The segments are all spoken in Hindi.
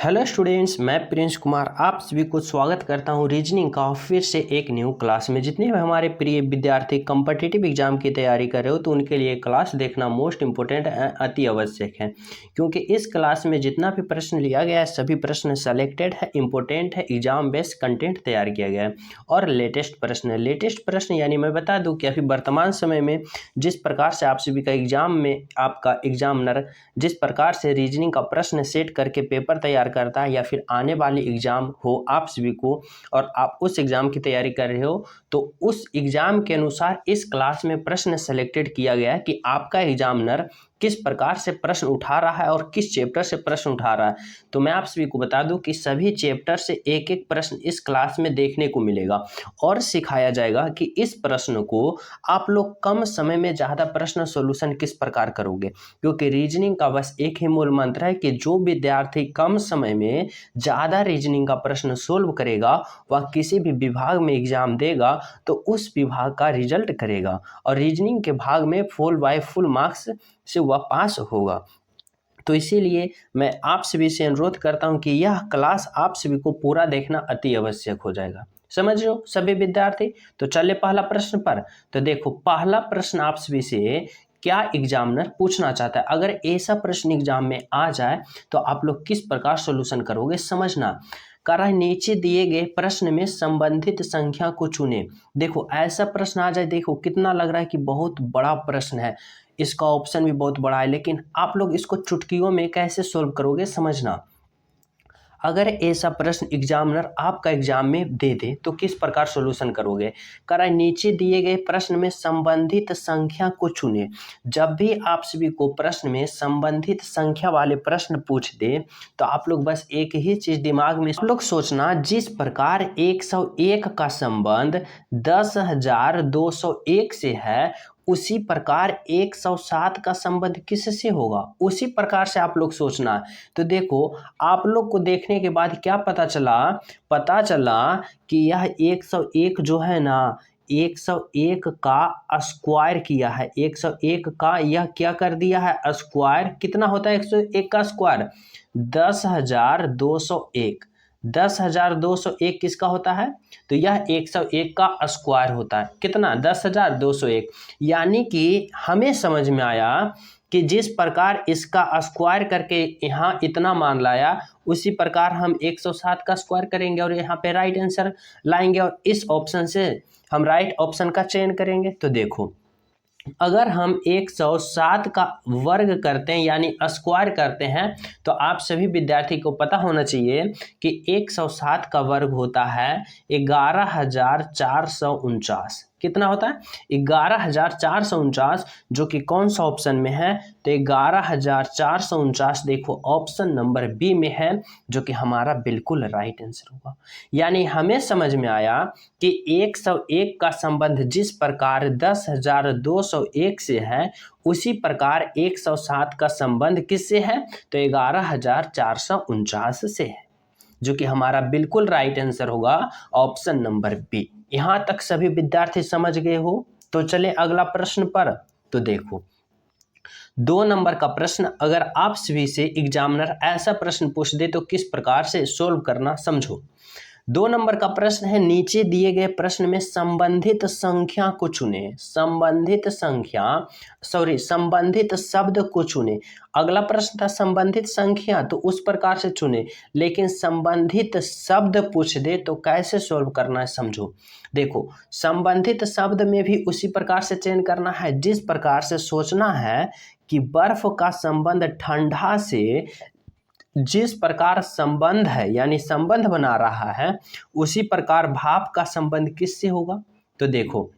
हेलो स्टूडेंट्स, मैं प्रिंस कुमार आप सभी को स्वागत करता हूं रीजनिंग का फिर से एक न्यू क्लास में। जितने भी हमारे प्रिय विद्यार्थी कॉम्पिटिटिव एग्जाम की तैयारी कर रहे हो तो उनके लिए क्लास देखना मोस्ट इम्पोर्टेंट अति आवश्यक है, क्योंकि इस क्लास में जितना भी प्रश्न लिया गया है सभी प्रश्न सेलेक्टेड है, इम्पोर्टेंट है, एग्जाम बेस्ड कंटेंट तैयार किया गया है और लेटेस्ट प्रश्न यानी मैं बता दूँ कि अभी वर्तमान समय में जिस प्रकार से आप सभी का एग्जाम में आपका एग्जामिनर जिस प्रकार से रीजनिंग का प्रश्न सेट करके पेपर तैयार करता है या फिर आने वाली एग्जाम हो आप सभी को और आप उस एग्जाम की तैयारी कर रहे हो तो उस एग्जाम के अनुसार इस क्लास में प्रश्न सेलेक्टेड किया गया है कि आपका एग्जामिनर किस प्रकार से प्रश्न उठा रहा है और किस चैप्टर से प्रश्न उठा रहा है। तो मैं आप सभी को बता दूं कि सभी चैप्टर से एक एक प्रश्न इस क्लास में देखने को मिलेगा और सिखाया जाएगा कि इस प्रश्न को आप लोग कम समय में ज़्यादा प्रश्न सॉल्यूशन किस प्रकार करोगे, क्योंकि रीजनिंग का बस एक ही मूल मंत्र है कि जो विद्यार्थी कम समय में ज़्यादा रीजनिंग का प्रश्न सोल्व करेगा वह किसी भी विभाग में एग्जाम देगा तो उस विभाग का रिजल्ट करेगा और रीजनिंग के भाग में फुल बाय फुल मार्क्स से वह पास होगा। तो इसीलिए मैं आप सभी से अनुरोध करता हूं कि यह क्लास आप सभी को पूरा देखना अति आवश्यक हो जाएगा। समझ रहे हो सभी विद्यार्थी? तो चलिए पहला प्रश्न पर। तो देखो पहला प्रश्न आप सभी से क्या एग्जामिनर पूछना चाहता है। अगर ऐसा प्रश्न एग्जाम में आ जाए तो आप लोग किस प्रकार सॉल्यूशन करोगे समझना। कह रहा है नीचे दिए गए प्रश्न में संबंधित संख्या को चुने। देखो ऐसा प्रश्न आ जाए, देखो कितना लग रहा है कि बहुत बड़ा प्रश्न है, इसका ऑप्शन भी बहुत बड़ा है, लेकिन आप लोग इसको चुटकियों में कैसे सोल्व करोगे समझना। अगर ऐसा प्रश्न एग्जामिनर आपका एग्जाम में दे दे तो किस प्रकार सॉल्यूशन करोगे। कह रहा है नीचे दिए गए प्रश्न में संबंधित संख्या को चुने। जब भी आप सभी को प्रश्न में संबंधित संख्या वाले प्रश्न पूछ दे तो आप लोग बस एक ही चीज दिमाग में आप लोग सोचना, जिस प्रकार 101 का संबंध 10,201 से है उसी प्रकार 107 का संबंध किससे होगा, उसी प्रकार से आप लोग सोचना। तो देखो आप लोग को देखने के बाद क्या पता चला कि यह 101 जो है ना 101 का स्क्वायर किया है, 101 का यह क्या कर दिया है स्क्वायर। कितना होता है 101 का स्क्वायर 10,201। 10,201 किसका होता है तो यह 101 का स्क्वायर होता है। कितना 10,201। यानी कि हमें समझ में आया कि जिस प्रकार इसका स्क्वायर करके यहाँ इतना मान लाया उसी प्रकार हम 107 का स्क्वायर करेंगे और यहाँ पे राइट आंसर लाएंगे और इस ऑप्शन से हम राइट ऑप्शन का चयन करेंगे। तो देखो अगर हम 107 का वर्ग करते हैं यानी स्क्वायर करते हैं तो आप सभी विद्यार्थी को पता होना चाहिए कि 107 का वर्ग होता है 11,449। कितना होता है 11,449, जो कि कौन सा ऑप्शन में है तो 11,449 देखो ऑप्शन नंबर बी में है, जो कि हमारा बिल्कुल राइट आंसर होगा। यानी हमें समझ में आया कि 101 का संबंध जिस प्रकार 10,201 से है उसी प्रकार 107 का संबंध किससे है तो 11,449 से है, जो कि हमारा बिल्कुल राइट आंसर होगा ऑप्शन नंबर बी। यहां तक सभी विद्यार्थी समझ गए हो। तो चले अगला प्रश्न पर। तो देखो 2 नंबर का प्रश्न अगर आप सभी से एग्जामिनर ऐसा प्रश्न पूछ दे तो किस प्रकार से सोल्व करना समझो। 2 नंबर का प्रश्न है नीचे दिए गए प्रश्न में संबंधित संख्या को चुने। संबंधित शब्द को चुने। अगला प्रश्न था संबंधित संख्या, तो उस प्रकार से चुने, लेकिन संबंधित शब्द पूछ दे तो कैसे सोल्व करना है समझो। देखो संबंधित शब्द में भी उसी प्रकार से चयन करना है जिस प्रकार से सोचना है कि बर्फ का संबंध ठंडा से जिस प्रकार संबंध है यानी संबंध बना रहा है उसी प्रकार भाप का संबंध किससे होगा। तो देखो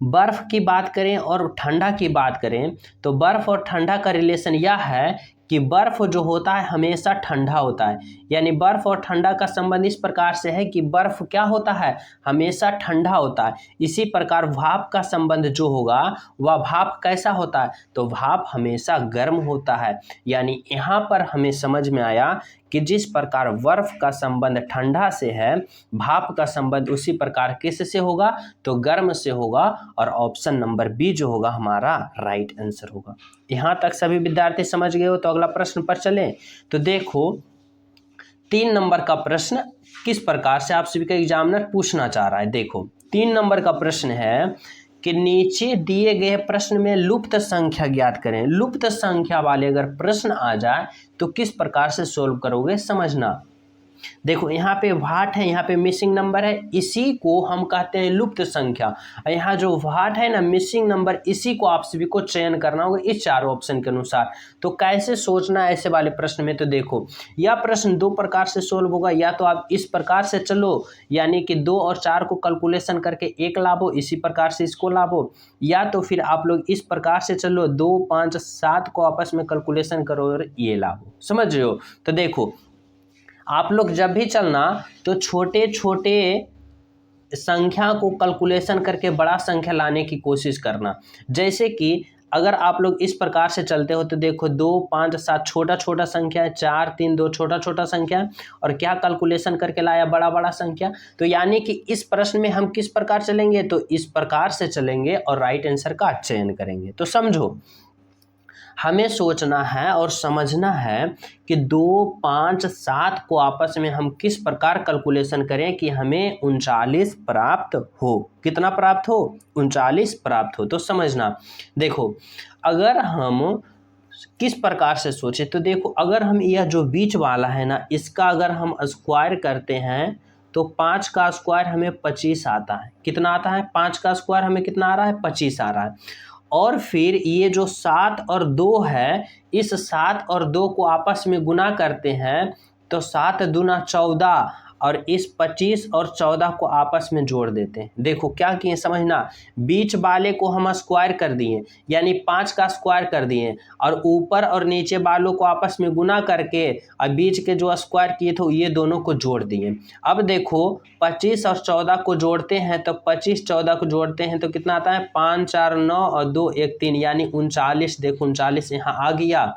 बर्फ की बात करें और ठंडा की बात करें तो बर्फ और ठंडा का रिलेशन यह है कि बर्फ जो होता है हमेशा ठंडा होता है, यानी बर्फ और ठंडा का संबंध इस प्रकार से है कि बर्फ क्या होता है हमेशा ठंडा होता है। इसी प्रकार भाप का संबंध जो होगा वह भाप कैसा होता है तो भाप हमेशा गर्म होता है। यानी यहाँ पर हमें समझ में आया कि जिस प्रकार बर्फ का संबंध ठंडा से है भाप का संबंध उसी प्रकार किससे होगा तो गर्म से होगा और ऑप्शन नंबर बी जो होगा हमारा राइट आंसर होगा। यहाँ तक सभी विद्यार्थी समझ गए हो। तो अगला प्रश्न पर चलें। तो देखो 3 नंबर का प्रश्न किस प्रकार से आप सभी का एग्जामिनर पूछना चाह रहा है। देखो 3 नंबर का प्रश्न है कि नीचे दिए गए प्रश्न में लुप्त संख्या ज्ञात करें। लुप्त संख्या वाले अगर प्रश्न आ जाए तो किस प्रकार से सोल्व करोगे समझना। देखो यहाँ पे व्हाट है, यहाँ पे मिसिंग नंबर है, इसी को हम कहते हैं लुप्त संख्या। यहाँ जो व्हाट है ना, मिसिंग नंबर, इसी को आप सभी को चयन करना होगा इस चारों ऑप्शन के अनुसार। तो कैसे सोचना है ऐसे वाले प्रश्न में, तो देखो यह प्रश्न 2 प्रकार से सोल्व होगा। या तो आप इस प्रकार से चलो, यानी कि 2 और 4 को कैलकुलेशन करके 1 लाभो, इसी प्रकार से इसको लाभो। या तो फिर आप लोग इस प्रकार से चलो, 2, 5, 7 को आपस में कैलकुलेशन करो और ये लाभो। समझ रहे हो। तो देखो आप लोग जब भी चलना तो छोटे छोटे संख्या को कैलकुलेशन करके बड़ा संख्या लाने की कोशिश करना। जैसे कि अगर आप लोग इस प्रकार से चलते हो तो देखो 2, 5, 7 छोटा छोटा संख्या है, 4, 3, 2 छोटा छोटा संख्या है, और क्या कैलकुलेशन करके लाया बड़ा बड़ा संख्या। तो यानी कि इस प्रश्न में हम किस प्रकार चलेंगे, तो इस प्रकार से चलेंगे और राइट आंसर का चयन करेंगे। तो समझो हमें सोचना है और समझना है कि 2, 5, 7 को आपस में हम किस प्रकार कैलकुलेशन करें कि हमें 39 प्राप्त हो। कितना प्राप्त हो, 39 प्राप्त हो। तो समझना, देखो अगर हम किस प्रकार से सोचे, तो देखो अगर हम यह जो बीच वाला है ना, इसका अगर हम स्क्वायर करते हैं तो 5 का स्क्वायर हमें 25 आता है। कितना आता है, 5 का स्क्वायर हमें कितना आ रहा है, 25 आ रहा है। और फिर ये जो 7 और 2 है, इस 7 और 2 को आपस में गुना करते हैं तो 7 दूना 14, और इस 25 और 14 को आपस में जोड़ देते हैं। देखो क्या किए समझना, बीच वाले को हम स्क्वायर कर दिए, यानी 5 का स्क्वायर कर दिए, और ऊपर और नीचे वालों को आपस में गुना करके और बीच के जो स्क्वायर किए थे ये दोनों को जोड़ दिए। अब देखो 25 और 14 को जोड़ते हैं तो 25, 14 को जोड़ते हैं तो कितना आता है, 5, 4, 9 और 2, 1, 3, यानी 39। देखो 39 यहाँ आ गया,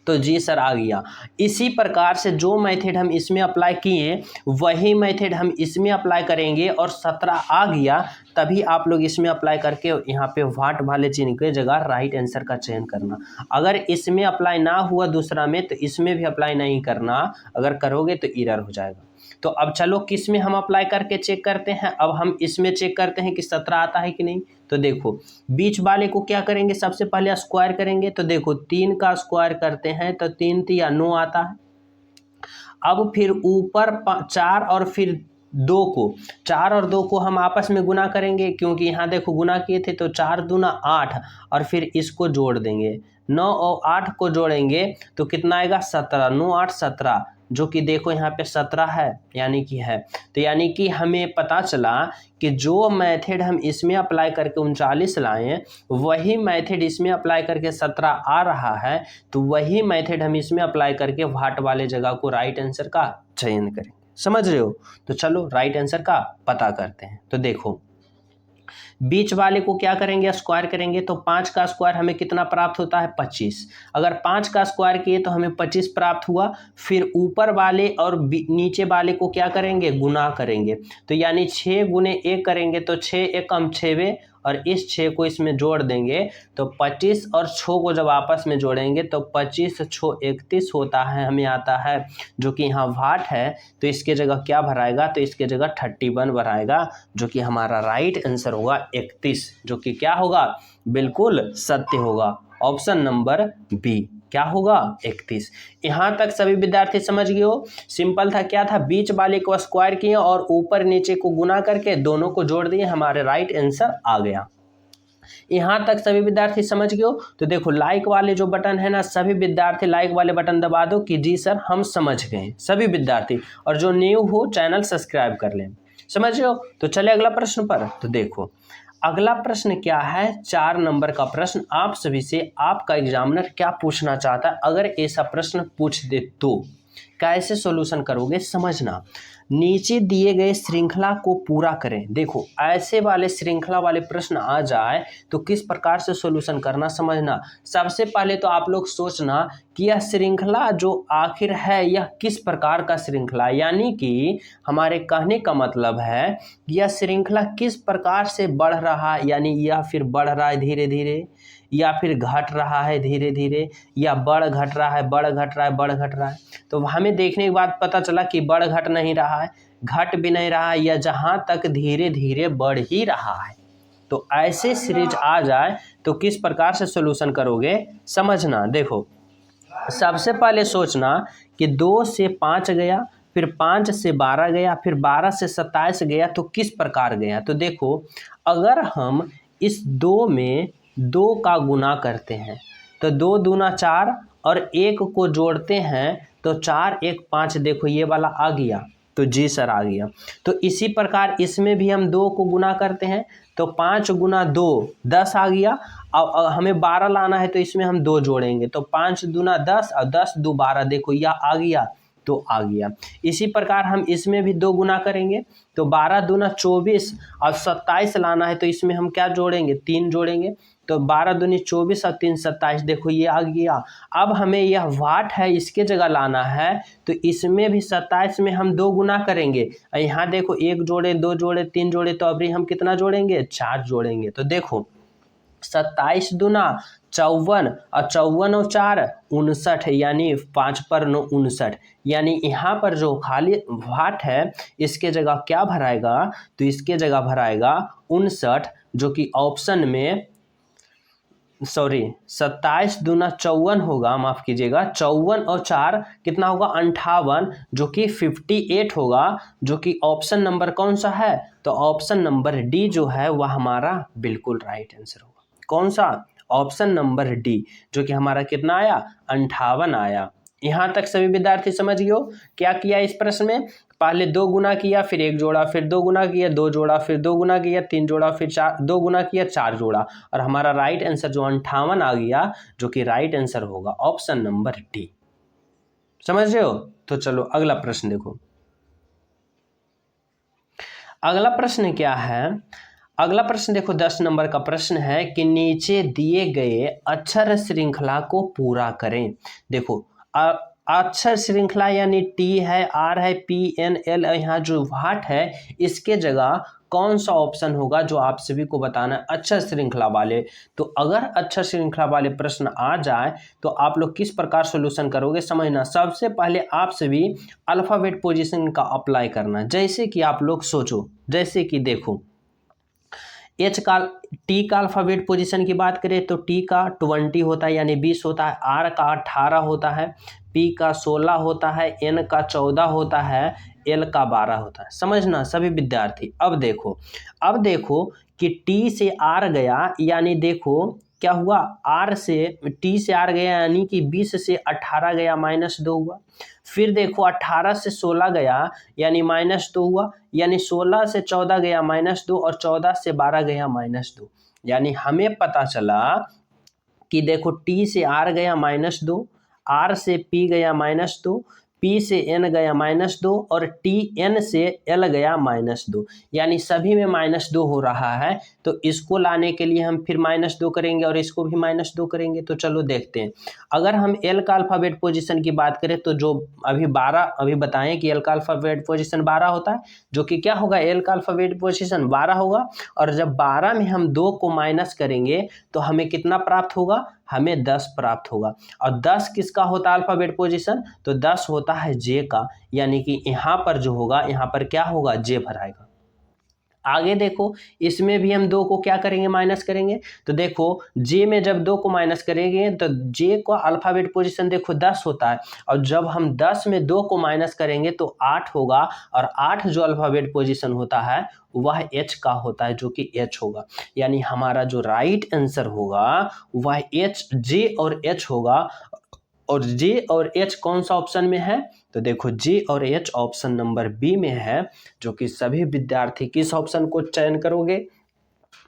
तो जी सर आ गया। इसी प्रकार से जो मेथड हम इसमें अप्लाई किए वही मेथड हम इसमें अप्लाई करेंगे, और 17 आ गया, तभी आप लोग इसमें अप्लाई करके यहाँ पे व्हाट वाले चिन्ह के जगह राइट आंसर का चयन करना। अगर इसमें अप्लाई ना हुआ दूसरा में तो इसमें भी अप्लाई नहीं करना, अगर करोगे तो एरर हो जाएगा। तो अब चलो किस में हम अप्लाई करके चेक करते हैं। अब हम इसमें चेक करते हैं कि 17 आता है कि नहीं। तो देखो बीच वाले को क्या करेंगे, सबसे पहले स्क्वायर करेंगे। तो देखो 3 का स्क्वायर करते हैं तो 3 3 या 9 आता है। अब फिर ऊपर 4 और फिर 2 को, 4 और 2 को हम आपस में गुना करेंगे, क्योंकि यहाँ देखो गुना किए थे तो 4 दूना 8, और फिर इसको जोड़ देंगे। 9 और 8 को जोड़ेंगे तो कितना आएगा, 17। 9, 8, 17, जो कि देखो यहाँ पे 17 है, यानी कि है। तो यानी कि हमें पता चला कि जो मेथड हम इसमें अप्लाई करके 39 लाएं वही मेथड इसमें अप्लाई करके 17 आ रहा है, तो वही मेथड हम इसमें अप्लाई करके व्हाट वाले जगह को राइट आंसर का चयन करें। समझ रहे हो। तो चलो राइट आंसर का पता करते हैं। तो देखो बीच वाले को क्या करेंगे, स्क्वायर करेंगे। तो 5 का स्क्वायर हमें कितना प्राप्त होता है, 25। अगर 5 का स्क्वायर किए तो हमें 25 प्राप्त हुआ। फिर ऊपर वाले और नीचे वाले को क्या करेंगे, गुना करेंगे। तो यानी 6 गुने 1 करेंगे तो 6 एकम 6, और इस 6 को इसमें जोड़ देंगे तो 25 और 6 को जब आपस में जोड़ेंगे तो 25 6 31 होता है, हमें आता है, जो कि यहाँ व्हाट है। तो इसके जगह क्या भराएगा, तो इसके जगह 31 भराएगा, जो कि हमारा राइट आंसर होगा 31, जो कि क्या होगा, बिल्कुल सत्य होगा। ऑप्शन नंबर बी क्या होगा, 31। यहाँ तक सभी विद्यार्थी समझ गए हो। सिंपल था, क्या था, बीच वाले को स्क्वायर किए और ऊपर नीचे को गुना करके दोनों को जोड़ दिए, हमारे राइट आंसर आ गया। यहाँ तक सभी विद्यार्थी समझ गए हो। तो देखो लाइक वाले जो बटन है ना, सभी विद्यार्थी लाइक वाले बटन दबा दो कि जी सर हम समझ गए, सभी विद्यार्थी। और जो न्यू हो चैनल सब्सक्राइब कर लें। समझ रहे हो। तो चले अगला प्रश्न पर। तो देखो अगला प्रश्न क्या है, 4 नंबर का प्रश्न आप सभी से आपका एग्जामिनर क्या पूछना चाहता है। अगर ऐसा प्रश्न पूछ दे तो कैसे सॉल्यूशन करोगे समझना। नीचे दिए गए श्रृंखला को पूरा करें। देखो ऐसे वाले श्रृंखला वाले प्रश्न आ जाए तो किस प्रकार से सॉल्यूशन करना समझना। सबसे पहले तो आप लोग सोचना कि यह श्रृंखला जो आखिर है यह किस प्रकार का श्रृंखला, यानी कि हमारे कहने का मतलब है यह श्रृंखला किस प्रकार से बढ़ रहा है, यानी यह फिर बढ़ रहा है धीरे धीरे, या फिर घट रहा है धीरे धीरे, या बढ़ घट रहा है बढ़ घट रहा है बढ़ घट रहा है। तो हमें देखने के बाद पता चला कि बढ़ घट नहीं रहा है, घट भी नहीं रहा है, या जहाँ तक धीरे धीरे बढ़ ही रहा है। तो ऐसे सीरीज आ जाए तो किस प्रकार से सोल्यूशन करोगे समझना। देखो सबसे पहले सोचना कि 2 से 5 गया, फिर 5 से 12 गया, फिर 12 से 27 गया, तो किस प्रकार गया। तो देखो अगर हम इस 2 में 2 का गुना करते हैं तो 2 दूना 4 और 1 को जोड़ते हैं तो 4 1 5, देखो ये वाला आ गया, तो जी सर आ गया। तो इसी प्रकार इसमें भी हम 2 को गुना करते हैं तो 5 गुना 2 10 आ गया। अब हमें 12 लाना है तो इसमें हम 2 जोड़ेंगे तो 5 दूना 10 और 10 दो 12, देखो यह आ गया तो आ गया। इसी प्रकार हम इसमें भी 2 गुना करेंगे तो 12 दूना 24 और 27 लाना है तो इसमें हम क्या जोड़ेंगे 3 जोड़ेंगे तो 12 दूनी 24 और 3 27, देखो ये आ गया। अब हमें यह वाट है इसके जगह लाना है तो इसमें भी 27 में हम 2 गुना करेंगे। यहाँ देखो 1 जोड़े 2 जोड़े 3 जोड़े तो अभी हम कितना जोड़ेंगे 4 जोड़ेंगे। तो देखो 27 दूना 54 और 54 और 4 59, यानी 5 पर 9 59, यानी यहाँ पर जो खाली वाट है इसके जगह क्या भराएगा तो इसके जगह भराएगा 59, जो कि ऑप्शन में 27 दूना 54 होगा, माफ कीजिएगा 54 और 4 कितना होगा 58, जो कि 58 होगा, जो कि ऑप्शन नंबर कौन सा है तो ऑप्शन नंबर डी जो है वह हमारा बिल्कुल राइट आंसर होगा। कौन सा ऑप्शन नंबर डी, जो कि हमारा कितना आया 58 आया। यहाँ तक सभी विद्यार्थी समझ गए हो क्या किया इस प्रश्न में। पहले 2 गुना किया, फिर 1 जोड़ा, फिर 2 गुना किया 2 जोड़ा, फिर 2 गुना किया 3 जोड़ा, फिर 2 गुना किया 4 जोड़ा, और हमारा राइट आंसर जो 58 आ गया, जो कि राइट आंसर होगा ऑप्शन नंबर डी। समझ रहे हो। तो चलो अगला प्रश्न देखो। अगला प्रश्न क्या है, अगला प्रश्न देखो 10 नंबर का प्रश्न है कि नीचे दिए गए अक्षर श्रृंखला को पूरा करें। देखो अक्षर श्रृंखला यानी टी है, आर है, पी एन एल, यहाँ जो वाट है इसके जगह कौन सा ऑप्शन होगा जो आप सभी को बताना है अक्षर श्रृंखला वाले। तो अगर अक्षर श्रृंखला वाले प्रश्न आ जाए तो आप लोग किस प्रकार सॉल्यूशन करोगे समझना। सबसे पहले आप सभी अल्फाबेट पोजीशन का अप्लाई करना। जैसे कि आप लोग सोचो, जैसे कि देखो एच का टी का अल्फाबेट पोजीशन की बात करें तो टी का 20 होता है यानी 20 होता है, आर का 18 होता है, पी का 16 होता है, एन का 14 होता है, एल का 12 होता है। समझना सभी विद्यार्थी। अब देखो कि टी से आर गया, यानी देखो क्या हुआ आर से टी से आर गया यानी कि 20 से 18 गया -2 हुआ। फिर देखो 18 से 16 गया यानी -2 हुआ, यानी 16 से 14 गया -2 और 14 से 12 गया -2। यानी हमें पता चला कि देखो टी से आर गया -2, आर से पी गया -2, पी से एन गया -2 और टी एन से एल गया -2, यानी सभी में -2 हो रहा है। तो इसको लाने के लिए हम फिर -2 करेंगे और इसको भी -2 करेंगे। तो चलो देखते हैं। अगर हम एल का अल्फाबेट पोजीशन की बात करें तो जो अभी बताएं कि एल का अल्फाबेट पोजीशन 12 होता है, जो कि क्या होगा एल का अल्फाबेट पोजीशन 12 होगा। और जब 12 में हम 2 को माइनस करेंगे तो हमें कितना प्राप्त होगा, हमें 10 प्राप्त होगा। और 10 किसका होता है अल्फाबेट पोजीशन, तो 10 होता है जे का, यानी कि यहाँ पर जो होगा यहाँ पर क्या होगा जे भराएगा। आगे देखो इसमें भी हम 2 को क्या करेंगे माइनस करेंगे। तो देखो जे में जब 2 को माइनस करेंगे तो जे का अल्फाबेट पोजीशन देखो 10 होता है, और जब हम 10 में 2 को माइनस करेंगे तो 8 होगा, और 8 जो अल्फाबेट पोजीशन होता है वह एच का होता है, जो कि एच होगा। यानी हमारा जो राइट आंसर होगा वह एच जे और एच होगा। और जे और एच कौन सा ऑप्शन में है, तो देखो जे और एच ऑप्शन नंबर बी में है, जो कि सभी विद्यार्थी किस ऑप्शन को चयन करोगे,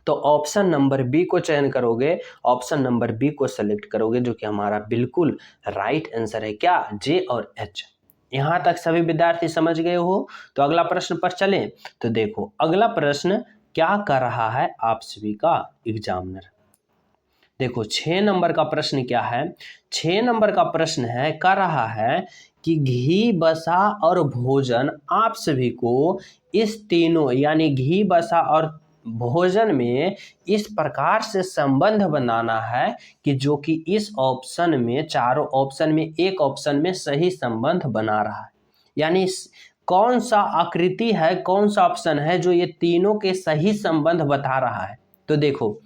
तो ऑप्शन नंबर बी को चयन करोगे, ऑप्शन नंबर बी को सेलेक्ट करोगे, जो कि हमारा बिल्कुल राइट आंसर है क्या जे और एच। यहाँ तक सभी विद्यार्थी समझ गए हो। तो अगला प्रश्न पर चलें। तो देखो अगला प्रश्न क्या कर रहा है आप सभी का एग्जामिनर। देखो 6 नंबर का प्रश्न क्या है, 6 नंबर का प्रश्न है कर रहा है कि घी बसा और भोजन आप सभी को इस तीनों यानी घी बसा और भोजन में इस प्रकार से संबंध बनाना है कि जो कि इस ऑप्शन में, चारों ऑप्शन में एक ऑप्शन में सही संबंध बना रहा है। यानी कौन सा आकृति है, कौन सा ऑप्शन है जो ये तीनों के सही संबंध बता रहा है। तो देखो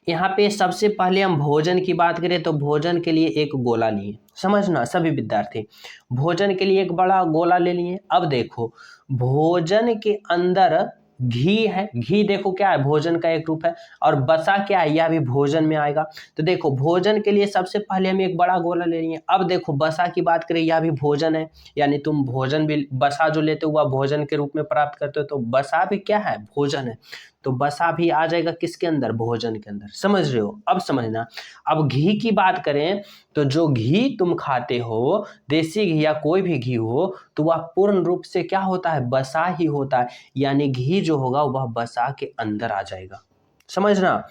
यहाँ पे सबसे पहले हम भोजन की बात करें तो भोजन के लिए एक गोला लिए, समझना सभी विद्यार्थी, भोजन के लिए एक बड़ा गोला ले लिए। अब देखो भोजन के अंदर घी है, घी देखो क्या है, भोजन का एक रूप है, और बसा क्या है, यह भी भोजन में आएगा। तो देखो भोजन के लिए सबसे पहले हम एक बड़ा गोला ले लिए। अब देखो बसा की बात करें, यह भी भोजन है, यानी तुम भोजन भी, बसा जो लेते हो वह भोजन के रूप में प्राप्त करते हो, तो बसा भी क्या है, भोजन है। तो बसा भी आ जाएगा किसके अंदर, भोजन के अंदर, समझ रहे हो। अब समझना, अब घी की बात करें तो जो घी तुम खाते हो, देसी घी या कोई भी घी हो, तो वह पूर्ण रूप से क्या होता है, बसा ही होता है, यानी घी जो होगा वह बसा के अंदर आ जाएगा, समझना।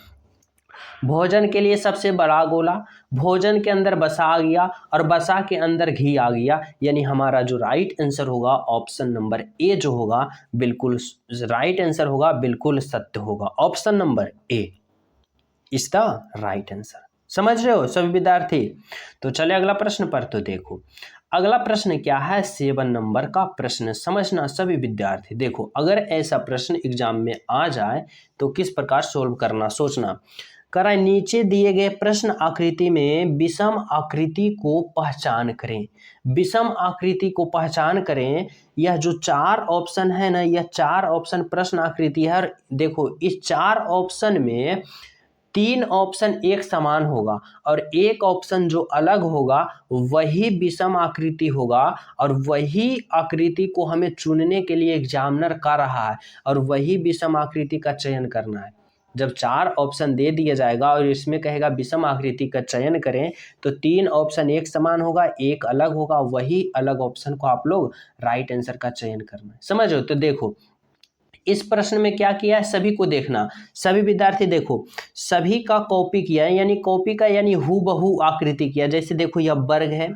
भोजन के लिए सबसे बड़ा गोला, भोजन के अंदर बसा आ गया और बसा के अंदर घी आ गया, यानी हमारा जो राइट आंसर होगा ऑप्शन नंबर ए जो होगा बिल्कुल राइट आंसर होगा, बिल्कुल सत्य होगा। Option number A is the right answer. समझ रहे हो सभी विद्यार्थी। तो चले अगला प्रश्न पर। तो देखो अगला प्रश्न क्या है, 7 नंबर का प्रश्न, समझना सभी विद्यार्थी। देखो अगर ऐसा प्रश्न एग्जाम में आ जाए तो किस प्रकार सोल्व करना, सोचना। करा नीचे दिए गए प्रश्न आकृति में विषम आकृति को पहचान करें। विषम आकृति को पहचान करें, यह जो 4 ऑप्शन है ना, यह 4 ऑप्शन प्रश्न आकृति है। और देखो इस 4 ऑप्शन में 3 ऑप्शन एक समान होगा और एक ऑप्शन जो अलग होगा वही विषम आकृति होगा, और वही आकृति को हमें चुनने के लिए एग्जामिनर कर रहा है, और वही विषम आकृति का चयन करना है। जब 4 ऑप्शन दे दिया जाएगा और इसमें कहेगा विषम आकृति का चयन करें, तो 3 ऑप्शन एक समान होगा, एक अलग होगा, वही अलग ऑप्शन को आप लोग राइट आंसर का चयन करना है, समझ लो। तो देखो इस प्रश्न में क्या किया है, सभी को देखना, सभी विद्यार्थी देखो, सभी का कॉपी किया है, यानी कॉपी का यानी हूबहू आकृति किया। जैसे देखो यह वर्ग है,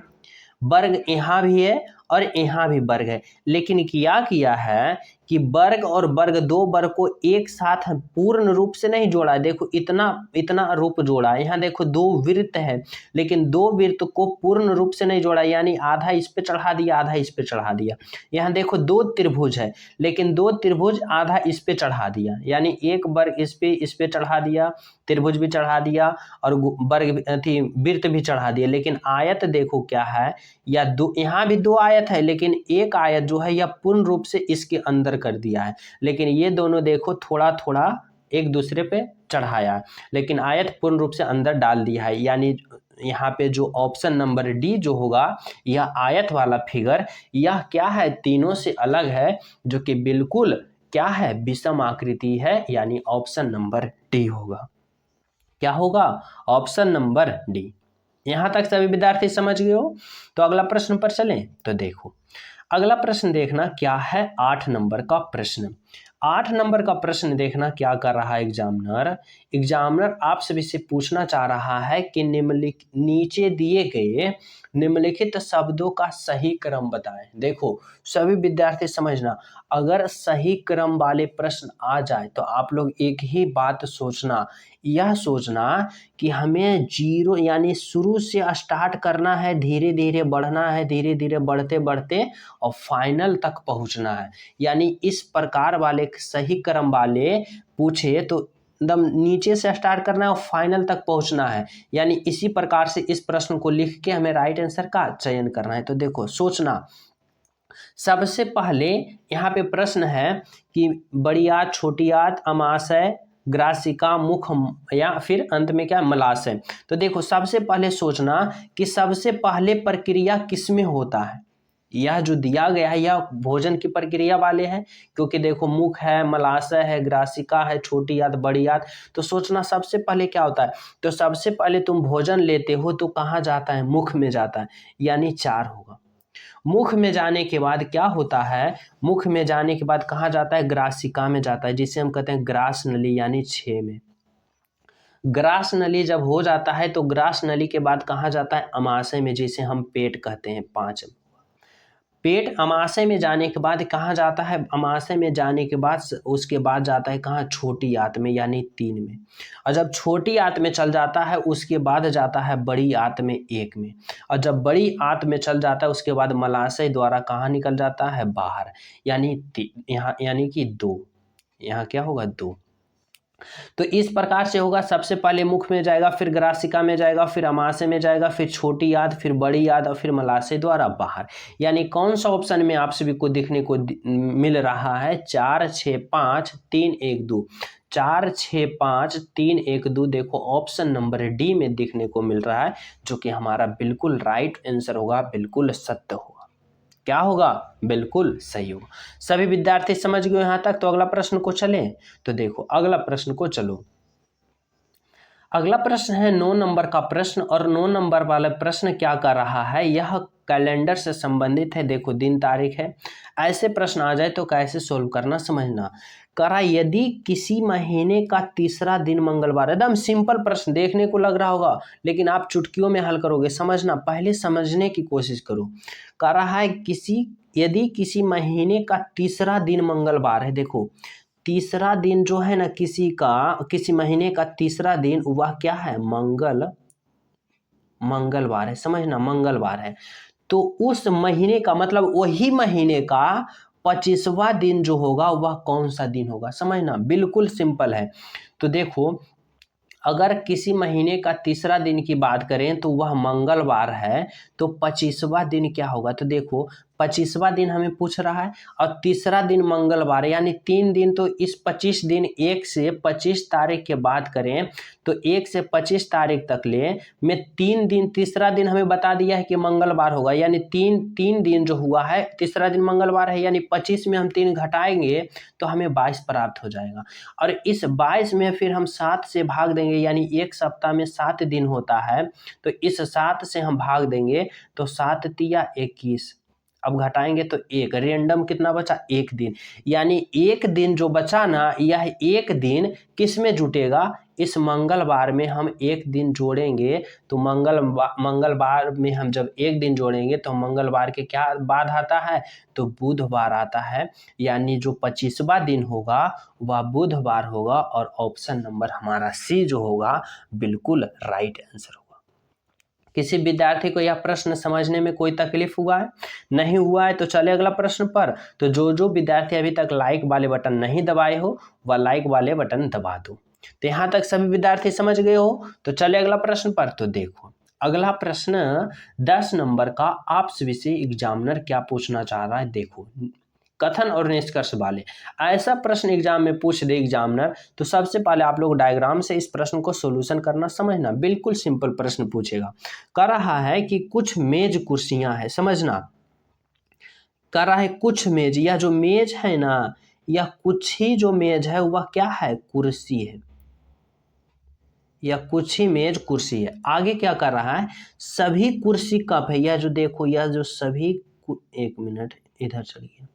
वर्ग यहाँ भी है और यहाँ भी वर्ग है, लेकिन किया है कि वर्ग और वर्ग, दो वर्ग को एक साथ पूर्ण रूप से नहीं जोड़ा है। देखो इतना रूप जोड़ा है। यहाँ देखो 2 वृत्त है, लेकिन 2 वृत्त को पूर्ण रूप से नहीं जोड़ा, यानी आधा इस पे चढ़ा दिया, आधा इस पे चढ़ा दिया। यहाँ देखो 2 त्रिभुज है, लेकिन 2 त्रिभुज आधा इस पे चढ़ा दिया, यानी एक वर्ग इस पे चढ़ा दिया, त्रिभुज भी चढ़ा दिया और वर्ग थी वृत्त भी चढ़ा दिया। लेकिन आयत देखो क्या है, या यहाँ भी 2 आयत है, लेकिन एक आयत जो है यह पूर्ण रूप से इसके अंदर कर दिया है, लेकिन ये दोनों देखो थोड़ा थोड़ा एक दूसरे पे चढ़ाया, लेकिन आयत पूर्ण रूप से अंदर डाल दिया है। यानी यहाँ पे जो ऑप्शन नंबर डी जो होगा, यह आयत वाला फिगर, यह क्या है, तीनों से अलग है, जो कि बिल्कुल क्या है, विषम आकृति है, यानी ऑप्शन नंबर डी होगा। क्या होगा, ऑप्शन नंबर डी। यहां तक सभी विद्यार्थी समझ गए हो। तो अगला प्रश्न पर चलें। तो देखो अगला प्रश्न देखना क्या है, 8 नंबर का प्रश्न। 8 नंबर का प्रश्न देखना क्या कर रहा है एग्जामिनर आप सभी से पूछना चाह रहा है कि नीचे दिए गए निम्नलिखित शब्दों का सही क्रम बताएं। देखो सभी विद्यार्थी समझना, अगर सही क्रम वाले प्रश्न आ जाए तो आप लोग एक ही बात सोचना, यह सोचना कि हमें जीरो यानी शुरू से स्टार्ट करना है, धीरे धीरे बढ़ना है, धीरे धीरे बढ़ते बढ़ते और फाइनल तक पहुंचना है। यानी इस प्रकार वाले सही क्रम वाले पूछे तो एकदम नीचे से स्टार्ट करना है और फाइनल तक पहुंचना है। यानी इसी प्रकार से इस प्रश्न को लिख के हमें राइट आंसर का चयन करना है। तो देखो सोचना, सबसे पहले यहाँ पे प्रश्न है कि बड़ियात, छोटियात, अमाशय, ग्रासिका, मुख या फिर अंत में क्या, मलाशय। तो देखो सबसे पहले सोचना कि सबसे पहले प्रक्रिया किसमें होता है। यह जो दिया गया है यह भोजन की प्रक्रिया वाले हैं, क्योंकि देखो मुख है, मलाशय है, ग्रासिका है, छोटी याद, बड़ी याद। तो सोचना सबसे पहले क्या होता है। तो सबसे पहले तुम भोजन लेते हो तो कहाँ जाता है, मुख में जाता है, यानी 4 होगा। मुख में जाने के बाद क्या होता है, मुख में जाने के बाद कहाँ जाता है, ग्रासिका में जाता है, जिसे हम कहते हैं ग्रास नली, यानी 6 में। ग्रास नली जब हो जाता है तो ग्रास नली के बाद कहाँ जाता है, अमाशय में, जिसे हम पेट कहते हैं, 5। पेट अमाशय में जाने के बाद कहाँ जाता है? अमाशय में जाने के बाद उसके बाद जाता है कहाँ? छोटी आंत में यानी 3 में। और जब छोटी आंत में चल जाता है उसके बाद जाता है बड़ी आंत में 1 में। और जब बड़ी आंत में चल जाता है उसके बाद मलाशय द्वारा कहाँ निकल जाता है? बाहर, यानी यहाँ यानी कि 2। यहाँ क्या होगा? 2। तो इस प्रकार से होगा, सबसे पहले मुख में जाएगा, फिर ग्रासिका में जाएगा, फिर अमाशय में जाएगा, फिर छोटी आंत, फिर बड़ी आंत और फिर मलाशय द्वारा बाहर। यानी कौन सा ऑप्शन में आप सभी को देखने को मिल रहा है? 4 6 5 3 1 2। 4 6 5 3 1 2 देखो ऑप्शन नंबर डी में देखने को मिल रहा है, जो कि हमारा बिल्कुल राइट आंसर होगा, बिल्कुल सत्य होगा। क्या होगा? बिल्कुल सही होगा। सभी विद्यार्थी समझ गए यहाँ तक? तो अगला प्रश्न को चलें। तो देखो अगला प्रश्न को चलो। अगला प्रश्न है 9 नंबर का प्रश्न, और 9 नंबर वाला प्रश्न क्या कर रहा है? यह कैलेंडर से संबंधित है। देखो दिन तारीख है। ऐसे प्रश्न आ जाए तो कैसे सोल्व करना समझना। करा यदि किसी महीने का तीसरा दिन मंगलवार, एकदम सिंपल प्रश्न देखने को लग रहा होगा, लेकिन आप चुटकियों में हल करोगे। समझना, पहले समझने की कोशिश करो। कह रहा है यदि किसी महीने का तीसरा दिन मंगलवार है। देखो तीसरा दिन जो है ना, किसी महीने का तीसरा दिन वह क्या है? मंगलवार है। समझना, मंगलवार है। तो उस महीने का मतलब वही महीने का 25वां दिन जो होगा वह कौन सा दिन होगा? समझना, बिल्कुल सिंपल है। तो देखो अगर किसी महीने का तीसरा दिन की बात करें तो वह मंगलवार है, तो 25वां दिन क्या होगा? तो देखो 25वां दिन हमें पूछ रहा है और तीसरा दिन मंगलवार, यानी 3 दिन। तो इस 25 दिन 1 से 25 तारीख के बात करें तो 1 से 25 तारीख तक ले में 3 दिन, तीसरा दिन हमें बता दिया है कि मंगलवार होगा, यानी 3 दिन जो हुआ है, तीसरा दिन मंगलवार है, यानी 25 में हम 3 घटाएंगे तो हमें 22 प्राप्त हो जाएगा। और इस 22 में फिर हम 7 से भाग देंगे, यानी एक सप्ताह में 7 दिन होता है, तो इस 7 से हम भाग देंगे तो 7 तिया 21। अब घटाएंगे तो 1, रेंडम कितना बचा? 1 दिन। यानी 1 दिन जो बचा ना, यह 1 दिन किस में जुटेगा? इस मंगलवार में हम 1 दिन जोड़ेंगे तो मंगलवार में हम जब 1 दिन जोड़ेंगे तो मंगलवार के क्या बाद आता है? तो बुधवार आता है। यानी जो 25वां दिन होगा वह बुधवार होगा, और ऑप्शन नंबर हमारा सी जो होगा बिल्कुल राइट आंसर होगा। किसी विद्यार्थी को यह प्रश्न समझने में कोई तकलीफ हुआ है? नहीं हुआ है तो चले अगला प्रश्न पर। तो जो विद्यार्थी अभी तक लाइक वाले बटन नहीं दबाए हो वह लाइक वाले बटन दबा दो। तो यहाँ तक सभी विद्यार्थी समझ गए हो? तो चले अगला प्रश्न पर। तो देखो अगला प्रश्न 10 नंबर का आपसे विषय एग्जामिनर क्या पूछना चाह रहा है। देखो कथन और निष्कर्ष वाले ऐसा प्रश्न एग्जाम में पूछ दे एग्जामिनर, तो सबसे पहले आप लोग डायग्राम से इस प्रश्न को सॉल्यूशन करना समझना। बिल्कुल सिंपल प्रश्न पूछेगा। कह रहा है कि कुछ मेज कुर्सियां हैं। समझना, कह रहा है कुछ मेज, या जो मेज है ना, या कुछ ही जो मेज है वह क्या है? कुर्सी है, या कुछ ही मेज कुर्सी है। आगे क्या कर रहा है? सभी कुर्सी कप है, या जो देखो यह जो सभी, एक मिनट इधर चलिए,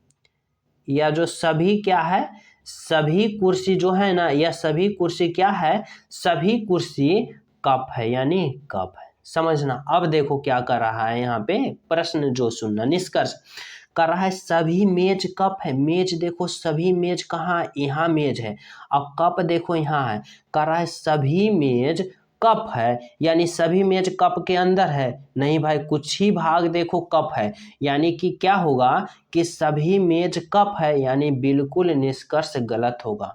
या जो सभी क्या है? सभी कुर्सी जो है ना, या सभी कुर्सी क्या है? सभी कुर्सी कप है, यानी कप है। समझना, अब देखो क्या कर रहा है यहाँ पे प्रश्न जो सुनना। निष्कर्ष कर रहा है सभी मेज कप है। मेज देखो सभी मेज कहाँ? यहाँ मेज है, अब कप देखो यहाँ है। कर रहा है सभी मेज कप है, यानी सभी मेज कप के अंदर है। नहीं भाई, कुछ ही भाग देखो कप है, यानी कि क्या होगा कि सभी मेज कप है, यानी बिल्कुल निष्कर्ष गलत होगा।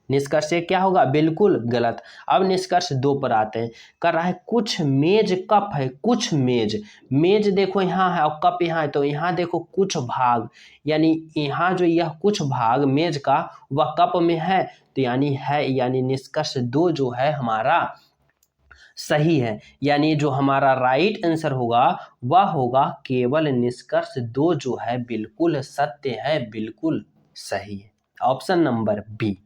निष्कर्ष क्या होगा? बिल्कुल गलत। अब निष्कर्ष 2 पर आते हैं। कर रहा है कुछ मेज कप है। कुछ मेज, मेज देखो यहाँ है और कप यहाँ है, तो यहाँ देखो कुछ भाग, यानी यहाँ जो यह कुछ भाग मेज का वह कप में है, तो यानी है, यानी निष्कर्ष 2 जो है हमारा सही है। यानी जो हमारा राइट आंसर होगा वह होगा केवल निष्कर्ष 2 जो है बिल्कुल सत्य है, बिल्कुल सही है, ऑप्शन नंबर बी।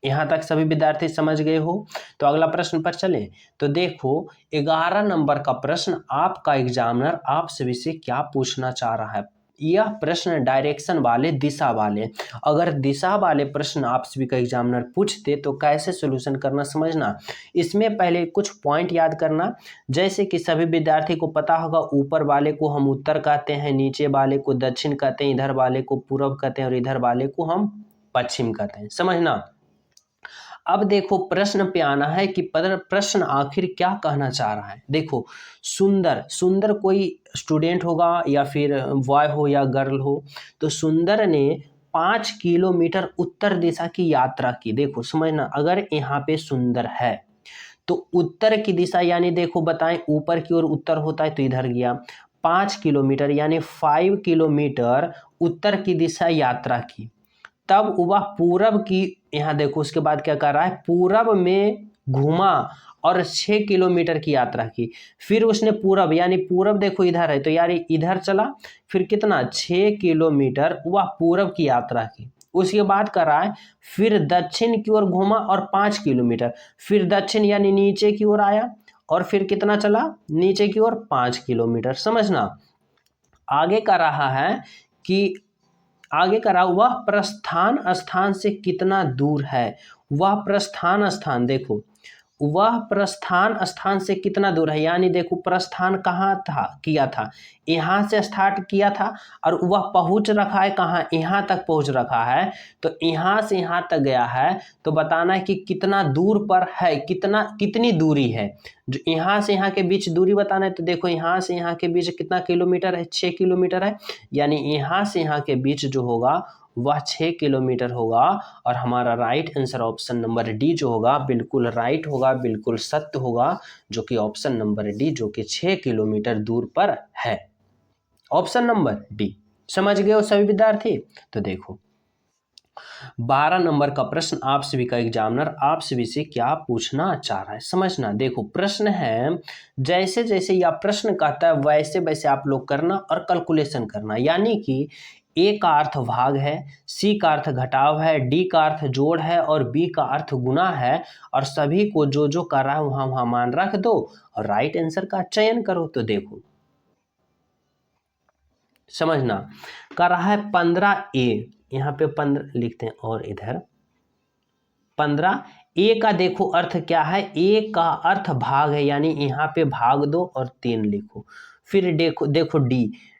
यहाँ तक सभी विद्यार्थी समझ गए हो? तो अगला प्रश्न पर चलें। तो देखो 11 नंबर का प्रश्न आपका एग्जामिनर आप सभी से क्या पूछना चाह रहा है। यह प्रश्न डायरेक्शन वाले, दिशा वाले। अगर दिशा वाले प्रश्न आप सभी का एग्जामिनर पूछते तो कैसे सोल्यूशन करना समझना। इसमें पहले कुछ पॉइंट याद करना, जैसे कि सभी विद्यार्थी को पता होगा ऊपर वाले को हम उत्तर कहते हैं, नीचे वाले को दक्षिण कहते हैं, इधर वाले को पूर्व कहते हैं और इधर वाले को हम पश्चिम कहते हैं, समझना। अब देखो प्रश्न पे आना है कि प्रश्न आखिर क्या कहना चाह रहा है। देखो सुंदर, सुंदर कोई स्टूडेंट होगा या फिर बॉय हो या गर्ल हो, तो सुंदर ने 5 किलोमीटर उत्तर दिशा की यात्रा की। देखो समझना, अगर यहाँ पे सुंदर है तो उत्तर की दिशा यानी देखो बताएं ऊपर की ओर उत्तर होता है तो इधर गया। 5 किलोमीटर यानी 5 किलोमीटर उत्तर की दिशा यात्रा की। तब वह पूरब की, यहाँ देखो उसके बाद क्या कर रहा है, पूरब में घूमा और 6 किलोमीटर की यात्रा की। फिर उसने पूरब यानी पूरब देखो इधर है तो यार इधर चला, फिर कितना 6 किलोमीटर वह पूरब की यात्रा की। उसके बाद कर रहा है फिर दक्षिण की ओर घूमा और 5 किलोमीटर, फिर दक्षिण यानी नीचे की ओर आया और फिर कितना चला, नीचे की ओर 5 किलोमीटर। समझना आगे कर रहा है कि आगे करा वह प्रस्थान स्थान से कितना दूर है। वह प्रस्थान स्थान, देखो वह प्रस्थान स्थान से कितना दूर है, यानी देखो प्रस्थान कहाँ था, किया था, यहाँ से स्टार्ट किया था और वह पहुँच रखा है कहाँ, यहाँ तक पहुँच रखा है। तो यहाँ से यहाँ तक गया है तो बताना है कि कितना दूर पर है, कितनी दूरी है। जो यहाँ से यहाँ के बीच दूरी बताना है तो देखो यहाँ से यहाँ के बीच कितना किलोमीटर है, 6 किलोमीटर है। यानी यहाँ से यहाँ के बीच जो होगा वह 6 किलोमीटर होगा और हमारा right answer option number D जो होगा बिल्कुल राइट होगा, बिल्कुल सत्य होगा, जो कि ऑप्शन नंबर डी जो कि 6 किलोमीटर दूर पर है। Option number D. समझ गए हो सभी विद्यार्थी। तो देखो 12 नंबर का प्रश्न आप सभी का एग्जामिनर आप सभी से क्या पूछना चाह रहा है, समझना। देखो प्रश्न है, जैसे जैसे यह प्रश्न कहता है वैसे वैसे आप लोग करना और कैलकुलेशन करना। यानी कि ए का अर्थ भाग है, सी का अर्थ घटाव है, डी का अर्थ जोड़ है और बी का अर्थ गुना है। और सभी को जो जो कर रहा है वहां वहां मान रख दो और राइट आंसर का चयन करो। तो देखो समझना, कर रहा है 15A, यहाँ पे 15 लिखते हैं और इधर 15। ए का देखो अर्थ क्या है, ए का अर्थ भाग है, यानी यहाँ पे भाग दो और 3 लिखो। फिर देखो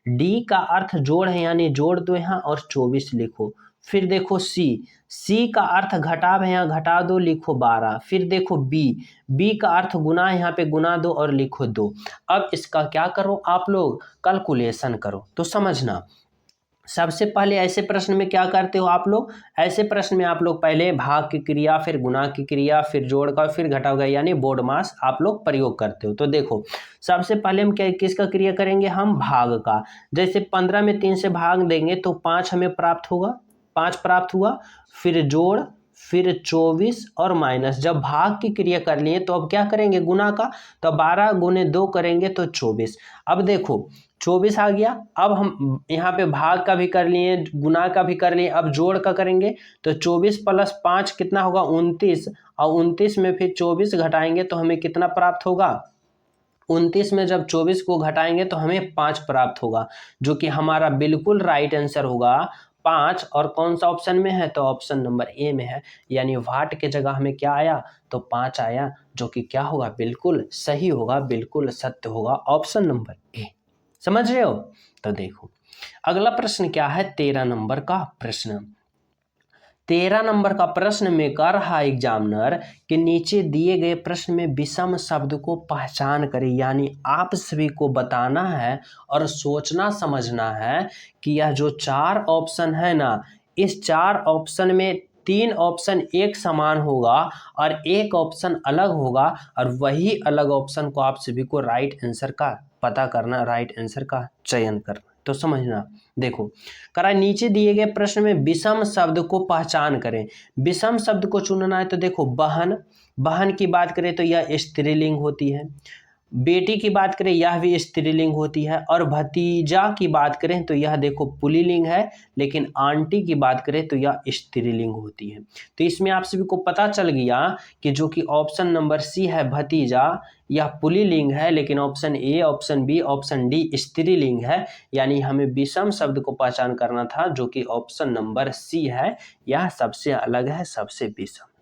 डी का अर्थ जोड़ है, यानी जोड़ दो यहाँ और 24 लिखो। फिर देखो सी का अर्थ घटाव है, यहाँ घटा दो लिखो 12। फिर देखो बी का अर्थ गुना है, यहाँ पे गुना दो और लिखो 2। अब इसका क्या करो आप लोग, कैलकुलेशन करो। तो समझना सबसे पहले ऐसे प्रश्न में क्या करते हो आप लोग, ऐसे प्रश्न में आप लोग पहले भाग की क्रिया, फिर गुना की क्रिया, फिर जोड़ का, फिर घटाव का, यानी बोर्ड मास आप लोग प्रयोग करते हो। तो देखो सबसे पहले हम क्या किसका क्रिया करेंगे, हम भाग का। जैसे 15 में 3 से भाग देंगे तो 5 हमें प्राप्त होगा, 5 प्राप्त हुआ। फिर जोड़, फिर 24 और माइनस। जब भाग की क्रिया कर लिए तो अब क्या करेंगे गुना का, तो 12 गुने 2 करेंगे तो 24। अब देखो 24 आ गया। अब हम यहाँ पे भाग का भी कर लिए, गुना का भी कर लिए, अब जोड़ का करेंगे तो 24 + 5 कितना होगा 29, और 29 में फिर 24 घटाएंगे तो हमें कितना प्राप्त होगा, 29 में जब 24 को घटाएंगे तो हमें 5 प्राप्त होगा, जो कि हमारा बिल्कुल राइट आंसर होगा 5। और कौन सा ऑप्शन में है, तो ऑप्शन नंबर ए में है। यानी वाट के जगह हमें क्या आया, तो 5 आया, जो कि क्या होगा, बिल्कुल सही होगा, बिल्कुल सत्य होगा, ऑप्शन नंबर ए। समझ रहे हो। तो देखो अगला प्रश्न क्या है, 13 नंबर का प्रश्न। 13 नंबर का प्रश्न में कर रहा एग्जामिनर कि नीचे दिए गए प्रश्न में विषम शब्द को पहचान करें। यानी आप सभी को बताना है और सोचना समझना है कि यह जो 4 ऑप्शन है ना, इस 4 ऑप्शन में 3 ऑप्शन एक समान होगा और एक ऑप्शन अलग होगा, और वही अलग ऑप्शन को आप सभी को राइट आंसर का पता करना, राइट आंसर का चयन करना। तो समझना, देखो करा नीचे दिए गए प्रश्न में विषम शब्द को पहचान करें। विषम शब्द को चुनना है तो देखो बहन की बात करें तो यह स्त्रीलिंग होती है। बेटी की बात करें यह भी स्त्रीलिंग होती है, और भतीजा की बात करें तो यह देखो पुल्लिंग है, लेकिन आंटी की बात करें तो यह स्त्रीलिंग होती है। तो इसमें आप सभी को पता चल गया कि जो कि ऑप्शन नंबर सी है भतीजा, यह पुल्लिंग है, लेकिन option A, option B, option D स्त्रीलिंग है। यानी हमें विषम शब्द को पहचान करना था, जो कि ऑप्शन नंबर सी है, यह सबसे अलग है, सबसे विषम।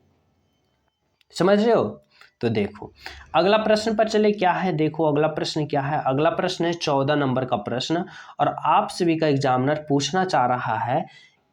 समझ रहे हो? तो देखो अगला प्रश्न पर चले, क्या है देखो अगला प्रश्न क्या है। अगला प्रश्न है 14 नंबर का प्रश्न, और आप सभी का एग्जामिनर पूछना चाह रहा है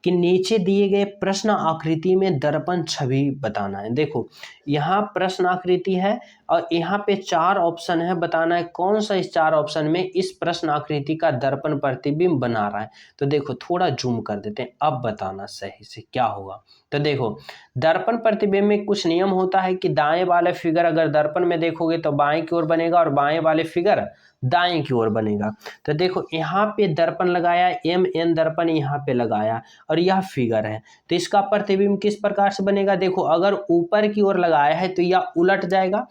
कि नीचे दिए गए प्रश्न आकृति में दर्पण छवि बताना है। देखो यहाँ प्रश्न आकृति है और यहाँ पे 4 ऑप्शन है, बताना है कौन सा इस 4 ऑप्शन में इस प्रश्न आकृति का दर्पण प्रतिबिंब बना रहा है। तो देखो थोड़ा जूम कर देते हैं, अब बताना सही से क्या होगा। तो देखो दर्पण प्रतिबिंब में कुछ नियम होता है कि दाएं वाले फिगर अगर दर्पण में देखोगे तो बाएं की ओर बनेगा, और बाएं वाले फिगर दाएं की ओर बनेगा। तो देखो यहाँ पे दर्पण लगाया, MN दर्पण यहाँ पे लगाया, और यह फिगर है, तो इसका प्रतिबिंब किस प्रकार से बनेगा। देखो अगर ऊपर की ओर लगाया है तो यह उलट जाएगा,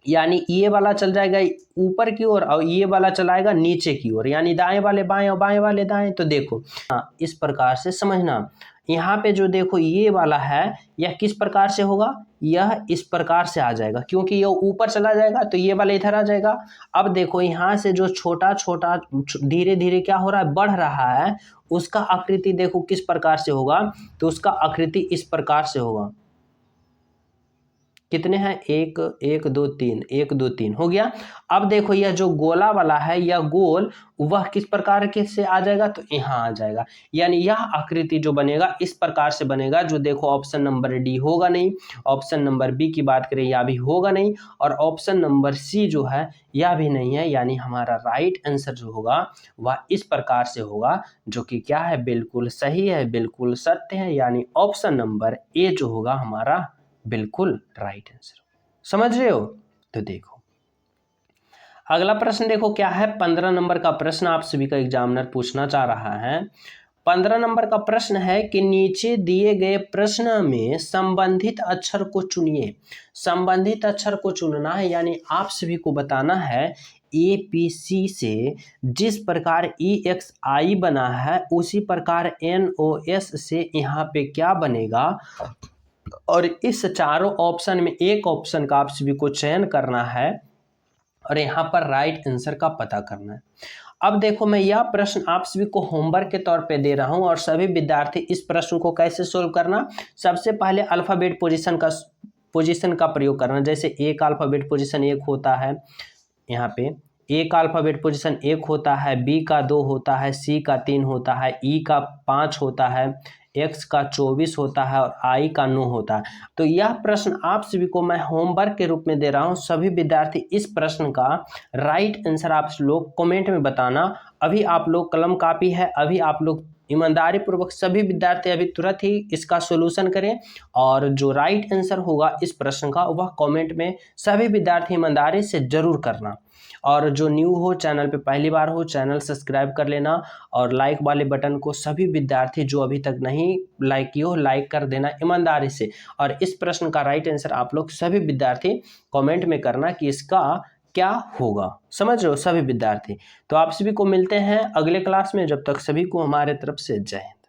यानी ये वाला चल जाएगा ऊपर की ओर और ये वाला चलाएगा नीचे की ओर, यानी दाएं वाले बाएं और बाएं वाले दाएं। तो देखो हाँ इस प्रकार से समझना। यहाँ पे जो देखो ये वाला है यह किस प्रकार से होगा, यह इस प्रकार से आ जाएगा, क्योंकि यह ऊपर चला जाएगा तो ये वाला इधर आ जाएगा। अब देखो यहाँ से जो छोटा छोटा धीरे धीरे क्या हो रहा है, बढ़ रहा है, उसका आकृति देखो किस प्रकार से होगा। तो उसका आकृति इस प्रकार से होगा। कितने हैं, 1 1 2 3, 1 2 3 हो गया। अब देखो यह जो गोला वाला है, यह गोल वह किस प्रकार के से आ जाएगा, तो यहाँ आ जाएगा। यानी यह आकृति जो बनेगा इस प्रकार से बनेगा, जो देखो ऑप्शन नंबर डी होगा नहीं, ऑप्शन नंबर बी की बात करें यह भी होगा नहीं, और ऑप्शन नंबर सी जो है यह भी नहीं है। यानी हमारा राइट आंसर जो होगा वह इस प्रकार से होगा, जो कि क्या है, बिल्कुल सही है, बिल्कुल सत्य है। यानी ऑप्शन नंबर ए जो होगा हमारा बिल्कुल राइट आंसर। समझ रहे हो? तो देखो अगला प्रश्न देखो क्या है, 15 नंबर का प्रश्न आप सभी का एग्जामिनर पूछना चाह रहा है। 15 नंबर का प्रश्न है कि नीचे दिए गए प्रश्न में संबंधित अक्षर को चुनिए। संबंधित अक्षर को चुनना है, यानी आप सभी को बताना है APC से जिस प्रकार EXI बना है उसी प्रकार NOS से यहाँ पे क्या बनेगा, और इस चारों ऑप्शन में एक ऑप्शन का आप सभी को चयन करना है और यहाँ पर राइट आंसर का पता करना है। अब देखो मैं यह प्रश्न आप सभी को होमवर्क के तौर पे दे रहा हूं, और सभी विद्यार्थी इस प्रश्न को कैसे सोल्व करना, सबसे पहले अल्फाबेट पोजीशन का प्रयोग करना। जैसे ए का अल्फाबेट पोजीशन 1 होता है, यहाँ पे ए का अल्फाबेट पोजीशन 1 होता है, बी का 2 होता है, सी का 3 होता है, ई का 5 होता है, एक्स का 24 होता है, और आई का 9 होता है। तो यह प्रश्न आप सभी को मैं होमवर्क के रूप में दे रहा हूं। सभी विद्यार्थी इस प्रश्न का राइट आंसर आप लोग कमेंट में बताना। अभी आप लोग कलम कापी है, अभी आप लोग ईमानदारी पूर्वक सभी विद्यार्थी अभी तुरंत ही इसका सॉल्यूशन करें, और जो राइट आंसर होगा इस प्रश्न का वह कमेंट में सभी विद्यार्थी ईमानदारी से जरूर करना। और जो न्यू हो, चैनल पे पहली बार हो, चैनल सब्सक्राइब कर लेना, और लाइक वाले बटन को सभी विद्यार्थी जो अभी तक नहीं लाइक किए हो लाइक कर देना ईमानदारी से। और इस प्रश्न का राइट आंसर आप लोग सभी विद्यार्थी कमेंट में करना कि इसका क्या होगा। समझ रहे हो सभी विद्यार्थी? तो आप सभी को मिलते हैं अगले क्लास में, जब तक सभी को हमारे तरफ से जय हिंद।